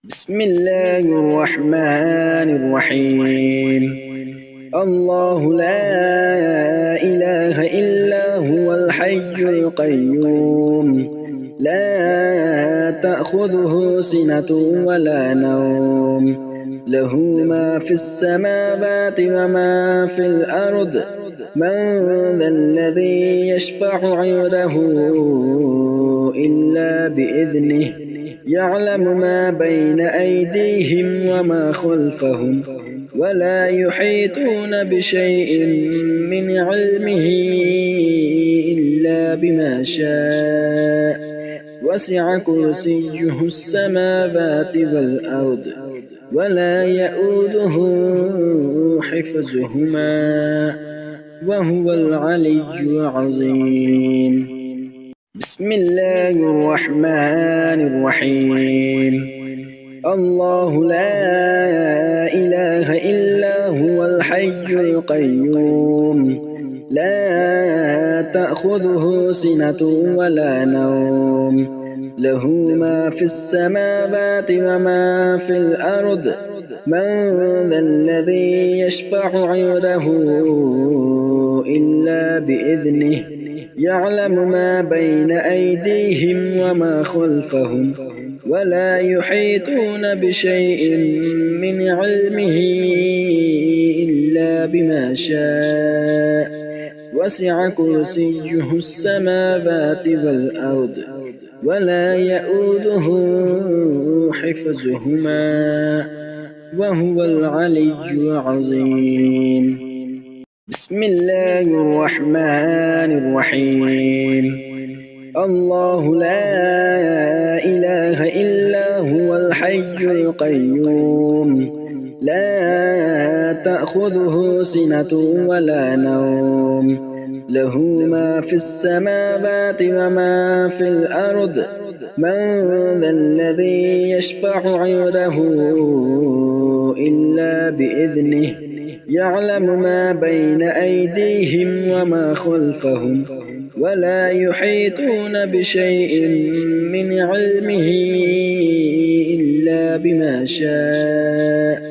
بسم الله الرحمن الرحيم. الله لا إله إلا هو الحي القيوم، لا تأخذه سنة ولا نوم، له ما في السماوات وما في الأرض. من ذا الذي يشفع عنده إلا بإذنه، يعلم ما بين أيديهم وما خلفهم، ولا يحيطون بشيء من علمه إلا بما شاء. وسع كرسيه السماوات والأرض، ولا يئوده حفظهما، وهو العلي العظيم. بسم الله الرحمن الرحيم. الله لا إله إلا هو الحي القيوم، لا تأخذه سنة ولا نوم، له ما في السماوات وما في الأرض. من ذا الذي يشفع عنده إلا بإذنه، يعلم ما بين أيديهم وما خلفهم، ولا يحيطون بشيء من علمه إلا بما شاء. وسع كرسيه السماوات والأرض، ولا يئوده حفظهما، وهو العلي العظيم. بسم الله الرحمن الرحيم. الله لا إله إلا هو الحي القيوم، لا تأخذه سنة ولا نوم، له ما في السماوات وما في الأرض. من ذا الذي يشفع عنده إلا بإذنه، يعلم ما بين أيديهم وما خلفهم، ولا يحيطون بشيء من علمه إلا بما شاء.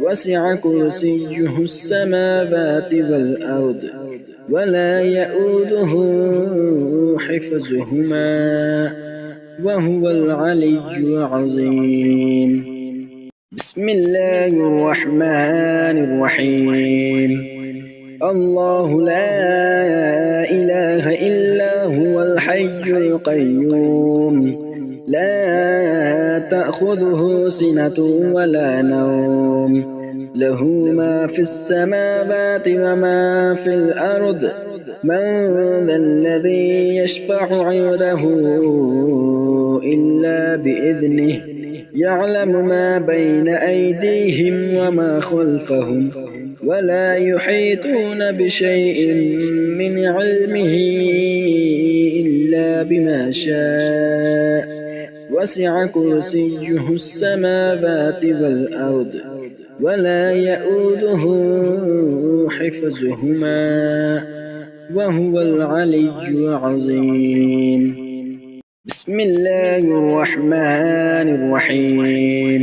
وسع كرسيه السماوات والأرض، ولا يئوده حفظهما، وهو العلي العظيم. بسم الله الرحمن الرحيم. الله لا إله إلا هو الحي القيوم، لا تأخذه سنة ولا نوم، له ما في السماوات وما في الأرض. من ذا الذي يشفع عنده إلا بإذنه، يعلم ما بين أيديهم وما خلفهم، ولا يحيطون بشيء من علمه إلا بما شاء. وسع كرسيه السماوات والأرض، ولا يئوده حفظهما، وهو العلي العظيم. بسم الله الرحمن الرحيم.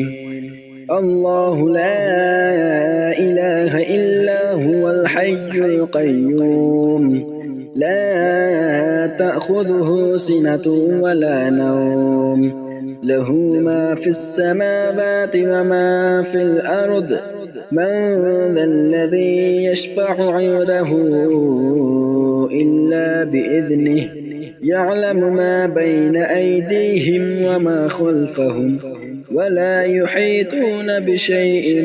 الله لا إله إلا هو الحي القيوم، لا تأخذه سنة ولا نوم، له ما في السماوات وما في الأرض. من ذا الذي يشفع عنده إلا بإذنه، يعلم ما بين أيديهم وما خلفهم، ولا يحيطون بشيء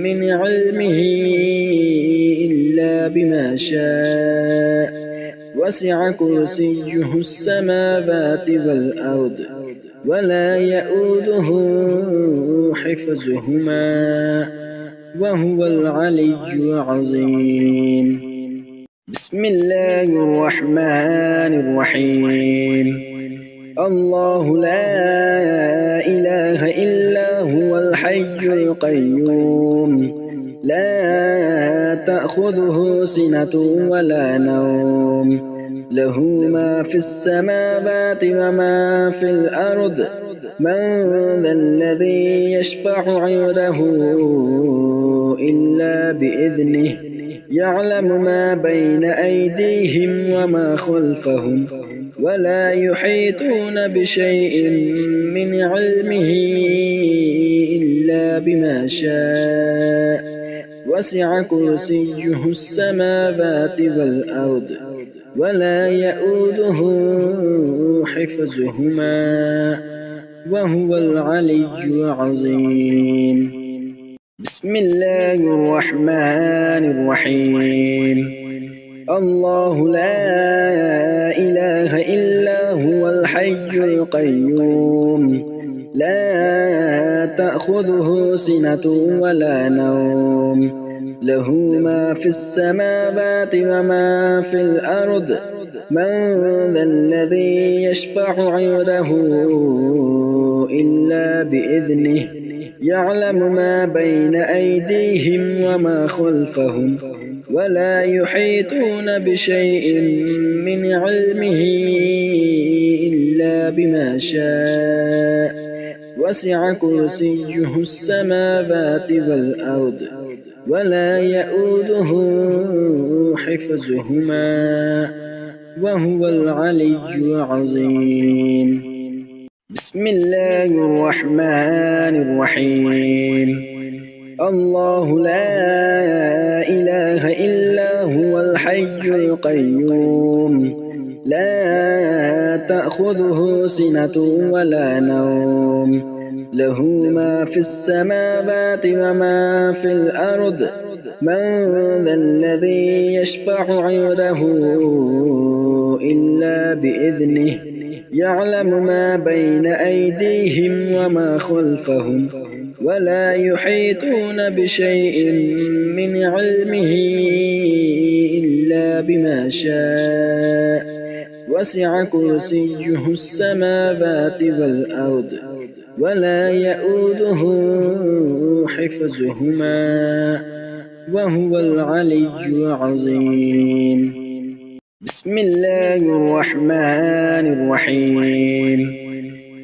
من علمه إلا بما شاء. وسع كرسيه السماوات والأرض، ولا يئوده حفظهما، وهو العلي العظيم. بسم الله الرحمن الرحيم. الله لا إله إلا هو الحي القيوم، لا تأخذه سنة ولا نوم، له ما في السماوات وما في الأرض من ذا الذي يشفع عنده إلا بإذنه يعلم ما بين أيديهم وما خلفهم ولا يحيطون بشيء من علمه إلا بما شاء وسع كرسيه السماوات والأرض ولا يؤوده حفظهما وهو العلي العظيم. بسم الله الرحمن الرحيم. الله لا إله إلا هو الحي القيوم لا تأخذه سنة ولا نوم له ما في السماوات وما في الأرض من ذا الذي يشفع عنده إلا بإذنه يعلم ما بين أيديهم وما خلفهم ولا يحيطون بشيء من علمه إلا بما شاء وسع كرسيه السماوات والأرض ولا يؤوده حفظهما وهو العلي العظيم. بسم الله الرحمن الرحيم. الله لا إله إلا هو الحي القيوم لا تأخذه سنة ولا نوم له ما في السماوات وما في الأرض من ذا الذي يشفع عنده إلا بإذنه يعلم ما بين أيديهم وما خلفهم ولا يحيطون بشيء من علمه إلا بما شاء وسع كرسيه السماوات والأرض ولا يؤوده حفظهما وهو العلي العظيم. بسم الله الرحمن الرحيم.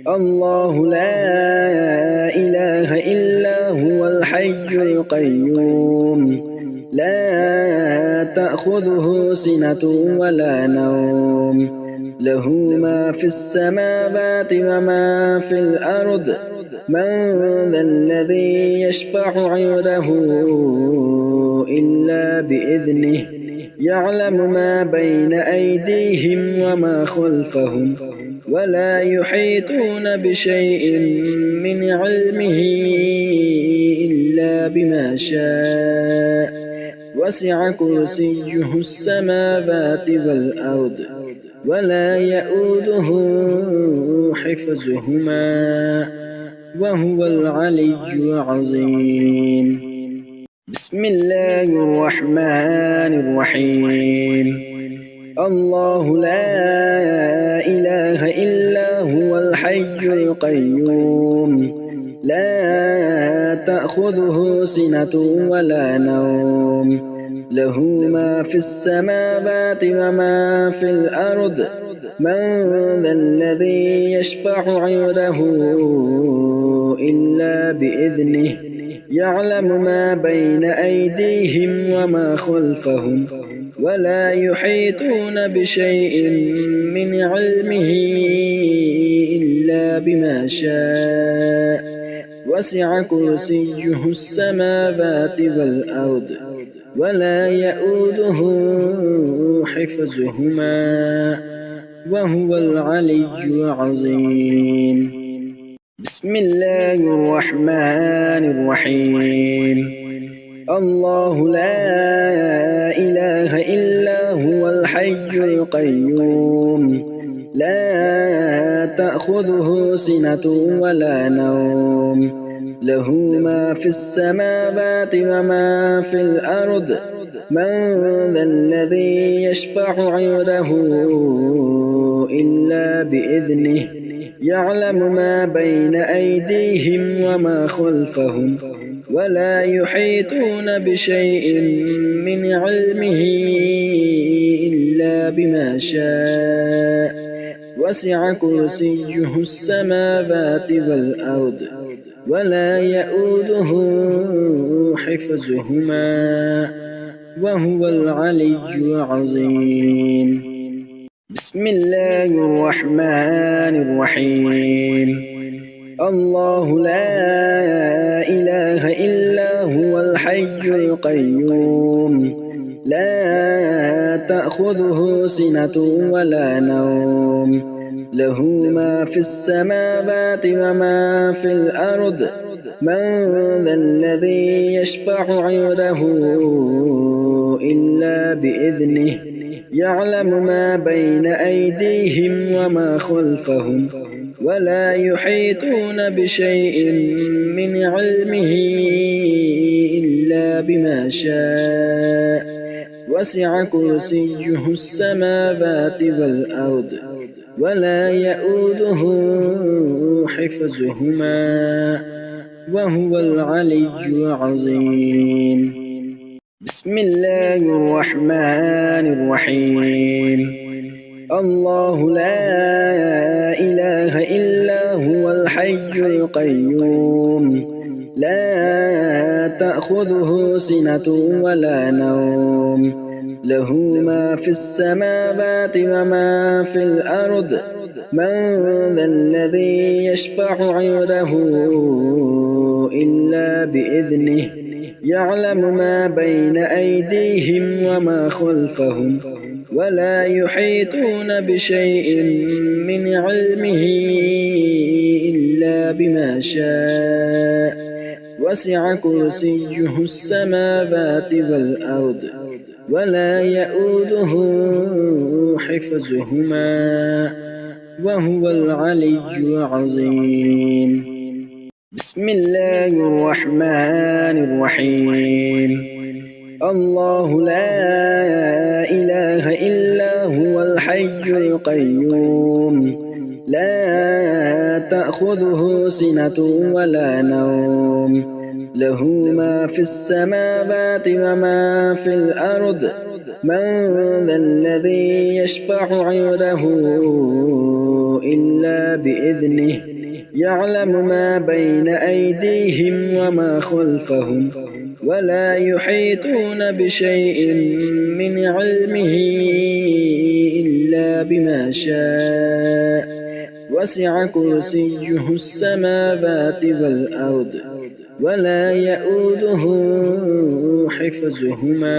الله لا إله إلا هو الحي القيوم لا تأخذه سنة ولا نوم له ما في السماوات وما في الأرض من ذا الذي يشفع عنده إلا بإذنه يعلم ما بين أيديهم وما خلفهم ولا يحيطون بشيء من علمه إلا بما شاء وسع كرسيه السماوات والأرض ولا يؤوده حفظهما وهو العلي العظيم. بسم الله الرحمن الرحيم. الله لا إله إلا هو الحي القيوم لا تأخذه سنة ولا نوم له ما في السماوات وما في الأرض من ذا الذي يشفع عنده إلا بإذنه يعلم ما بين أيديهم وما خلفهم ولا يحيطون بشيء من علمه إلا بما شاء وسع كرسيه السماوات والأرض ولا يؤوده حفظهما وهو العلي العظيم. بسم الله الرحمن الرحيم. الله لا إله إلا هو الحي القيوم لا تأخذه سنة ولا نوم له ما في السماوات وما في الأرض من ذا الذي يشفع عنده إلا بإذنه يعلم ما بين أيديهم وما خلفهم ولا يحيطون بشيء من علمه إلا بما شاء وسع كرسيه السماوات والأرض ولا يئوده حفظهما وهو العلي العظيم. بسم الله الرحمن الرحيم. الله لا إله إلا هو الحي القيوم لا تأخذه سنة ولا نوم له ما في السماوات وما في الأرض من ذا الذي يشفع عنده إلا بإذنه يعلم ما بين أيديهم وما خلفهم ولا يحيطون بشيء من علمه إلا بما شاء وسع كرسيه السماوات والأرض ولا يئوده حفظهما وهو العلي العظيم. بسم الله الرحمن الرحيم. الله لا إله إلا هو الحي القيوم لا تأخذه سنة ولا نوم له ما في السماوات وما في الأرض من ذا الذي يشفع عنده إلا بإذنه يعلم ما بين أيديهم وما خلفهم ولا يحيطون بشيء من علمه إلا بما شاء وسع كرسيه السماوات والأرض ولا يئوده حفظهما وهو العلي العظيم. بسم الله الرحمن الرحيم. الله لا إله إلا هو الحي القيوم لا تأخذه سنة ولا نوم له ما في السماوات وما في الأرض من ذا الذي يشفع عنده إلا بإذنه يعلم ما بين أيديهم وما خلفهم ولا يحيطون بشيء من علمه إلا بما شاء وسع كرسيه السماوات والأرض ولا يئوده حفظهما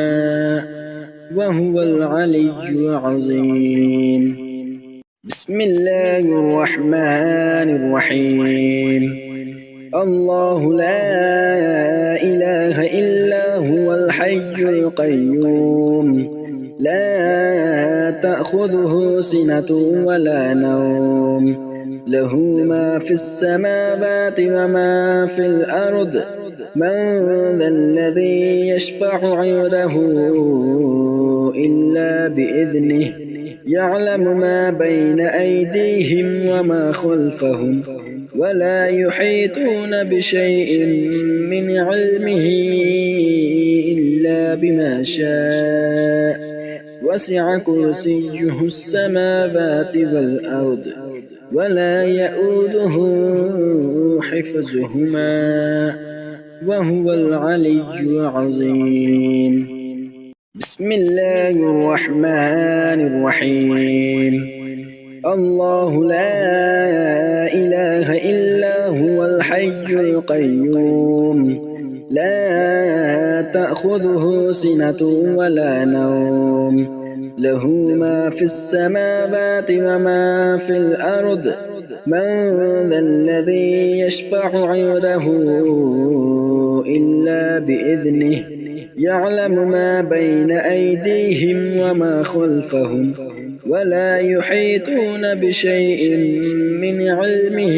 وهو العلي العظيم. بسم الله الرحمن الرحيم. الله لا إله إلا هو الحي القيوم لا تأخذه سنة ولا نوم له ما في السماوات وما في الأرض من ذا الذي يشفع عنده إلا بإذنه يعلم ما بين أيديهم وما خلفهم ولا يحيطون بشيء من علمه إلا بما شاء وسع كرسيه السماوات والأرض ولا يئوده حفظهما وهو العلي العظيم. بسم الله الرحمن الرحيم. الله لا إله إلا هو الحي القيوم لا تأخذه سنة ولا نوم له ما في السماوات وما في الأرض من ذا الذي يشفع عنده إلا بإذنه يعلم ما بين أيديهم وما خلفهم ولا يحيطون بشيء من علمه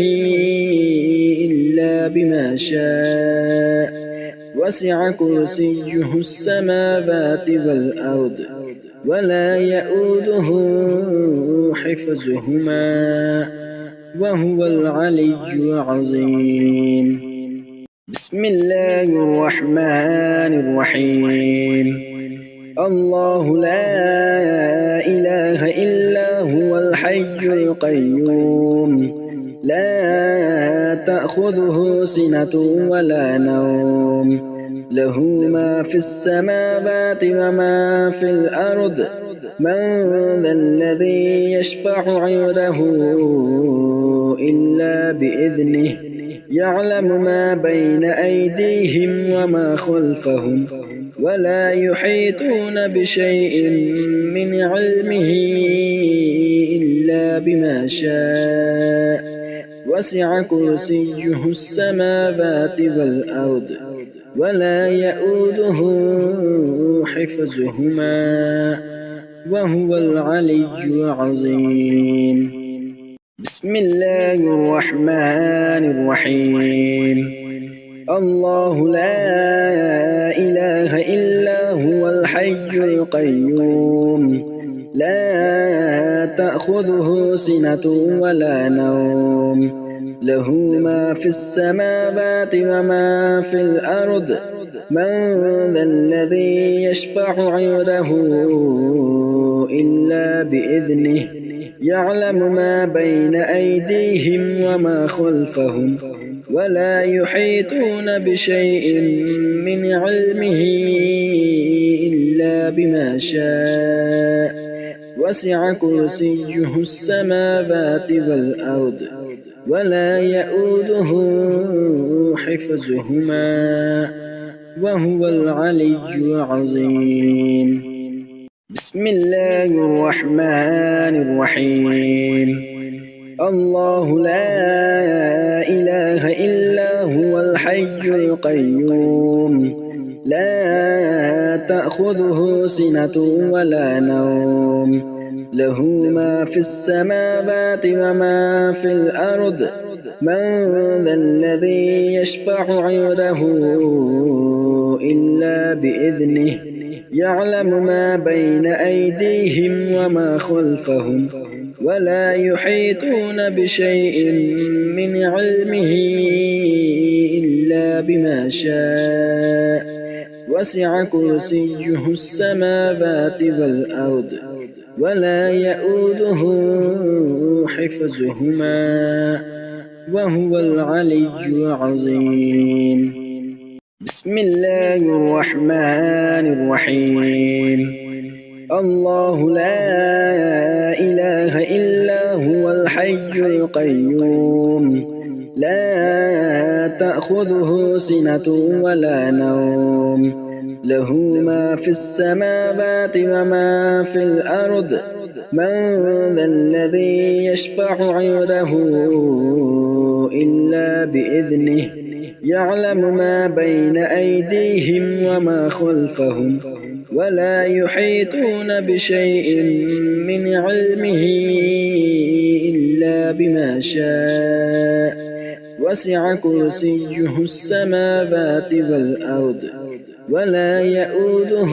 إلا بما شاء وسع كرسيه السماوات والأرض ولا يئوده حفظهما وهو العلي العظيم. بسم الله الرحمن الرحيم الله لا إله إلا هو الحي القيوم لا تأخذه سنة ولا نوم له ما في السماوات وما في الأرض من ذا الذي يشفع عنده إلا بإذنه يعلم ما بين أيديهم وما خلفهم ولا يحيطون بشيء من علمه إلا بما شاء وسع كرسيه السماوات والأرض ولا يئوده حفظهما وهو العلي العظيم بسم الله الرحمن الرحيم الله لا إله إلا هو الحي القيوم لا تأخذه سنة ولا نوم له ما في السماوات وما في الأرض من ذا الذي يشفع عنده إلا بإذنه يعلم ما بين أيديهم وما خلفهم ولا يحيطون بشيء من علمه إلا بما شاء وسع كرسيه السماوات والأرض ولا يئوده حفظهما وهو العلي العظيم بسم الله الرحمن الرحيم الله لا إله إلا هو الحي القيوم لا تأخذه سنة ولا نوم له ما في السماوات وما في الأرض من ذا الذي يشفع عنده إلا بإذنه يعلم ما بين أيديهم وما خلفهم ولا يحيطون بشيء من علمه إلا بما شاء وسع كرسيه السماوات والأرض ولا يئوده حفظهما وهو العلي العظيم بسم الله الرحمن الرحيم الله لا إله إلا هو الحي القيوم لا تأخذه سنة ولا نوم له ما في السماوات وما في الأرض من ذا الذي يشفع عنده إلا بإذنه يعلم ما بين أيديهم وما خلفهم ولا يحيطون بشيء من علمه إلا بما شاء وسع كرسيه السماوات والأرض ولا يئوده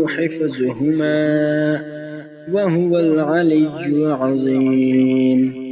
حفظهما وهو العلي العظيم